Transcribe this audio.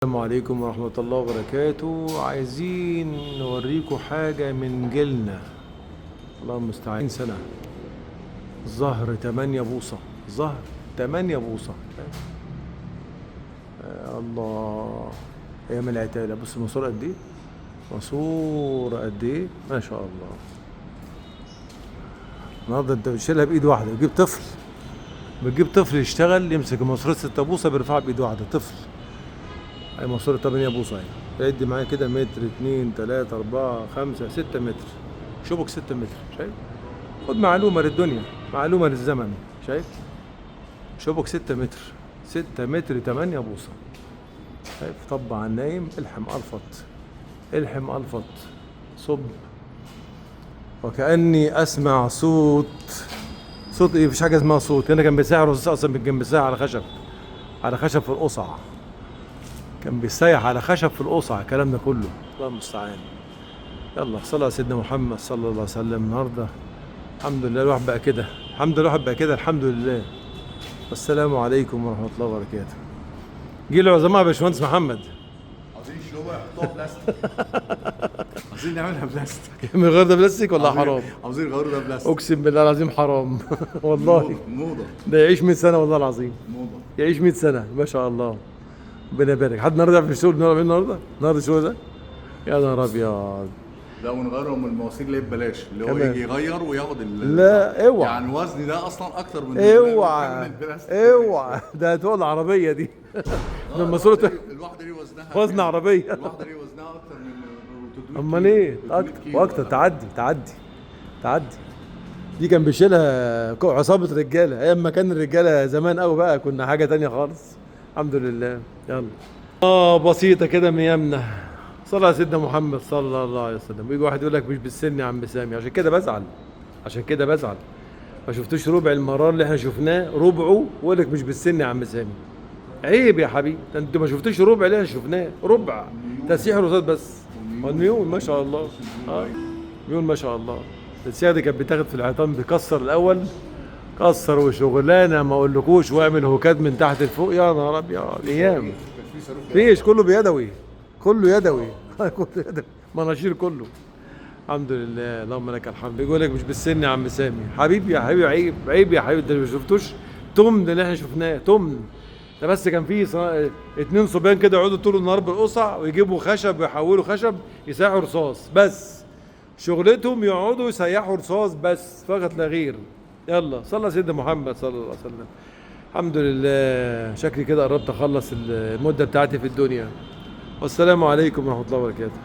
السلام عليكم ورحمة الله وبركاته. عايزين نوريكم حاجة من جيلنا. الله المستعان. سنة ظهر 8 بوصة، ظهر 8 بوصة. الله، أيام العتالة. بص الماسورة قد إيه، ماسورة قد إيه، ما شاء الله. النهارده أنت بتشيلها بإيد واحدة. بتجيب طفل يشتغل يمسك الماسورة 6 بوصة بيرفعها بإيد واحدة. طفل. اي ماسورة 8 بوصة اهي. عد معايا كده، متر 2 3 4 5 6 متر. شبك 6 متر، شايف؟ خد معلومة للدنيا، معلومة للزمن. شايف؟ شبك 6 متر، 6 متر 8 بوصة. شايف؟ طب على النايم، الحم الفط، الحم الفط، صب. وكأني أسمع صوت إيه؟ مفيش حاجة اسمها صوت. هنا كان بيساعد الرصاص أصلا بالجنب، بيساعد على خشب، على خشب في القصع. كان بيسيح على خشب في القصع. الكلام ده كله الله المستعان. يلا صلى على سيدنا محمد صلى الله عليه وسلم. النهارده الحمد لله الواحد بقى كده، الحمد لله الواحد بقى كده، الحمد لله. والسلام عليكم ورحمة الله وبركاته. جيل العظماء يا باشمهندس محمد. عاوزين يشيلوها يحطوها بلاستيك. عاوزين نعملها بلاستيك. من غير ده بلاستيك ولا حرام؟ عاوزين يغيروا ده بلاستيك. اقسم بالله العظيم حرام. والله موضة. ده يعيش 100 سنة والله العظيم. موضة. يعيش 100 سنة ما شاء الله. ربنا يبارك. حد النهارده في الشغل بنعمل النهارده الشغل ده؟ يا نهار ابيض. لا، ونغيرهم المواسير اللي ببلاش، اللي هو كمان. يجي يغير وياخد لا اوعى، يعني الوزن ده اصلا اكتر من اوعى البلاستيك. اوعى، ده هتقول العربية دي. لما صورة الواحدة دي وزنها وزن عربية. الواحدة دي وزنها اكتر من 300 امال ايه؟ 300 كيلو واكتر. ولا تعدي. دي كان بيشيلها عصابة رجالة ايام ما كان الرجالة زمان قوي، بقى كنا حاجة تانية خالص. الحمد لله. يلا بسيطة كده من يمنا. صلى على سيدنا محمد صلى الله عليه وسلم. يجي واحد يقول لك مش بالسن يا عم سامي، عشان كده بزعل. ما شفتوش ربع المرار اللي احنا شفناه، ربعه ويقول لك مش بالسن يا عم سامي. عيب يا حبيبي، ده انتوا ما شفتوش ربع اللي احنا شفناه، ربع تسيح رصاص بس. والميول ما شاء الله. ميول ما شاء الله. السياده دي كانت بتاخد في الحيطان، بيكسر الاول، كسر وشغلانه ما اقولكوش، واعمل هوكات من تحت لفوق. يا نهار ابيض ايام. فيش كله بيدوي، كله يدوي. كله يدوي، مناشير كله. الحمد لله، اللهم لك الحمد. بيقول لك مش بالسن يا عم سامي. حبيبي يا حبيبي، عيب يا حبيبي، انت ما شفتوش تمن اللي احنا شفناه؟ تمن ده بس كان فيه 2 صبيان كده يقعدوا طول النهار بالقصع، ويجيبوا خشب ويحولوا خشب يسيحوا رصاص بس. شغلتهم يقعدوا يسيحوا رصاص بس، فقط لا غير. يلا صلى سيدنا محمد صلى الله عليه وسلم. الحمد لله. شكلي كده قربت اخلص المدة بتاعتي في الدنيا. والسلام عليكم ورحمة الله وبركاته.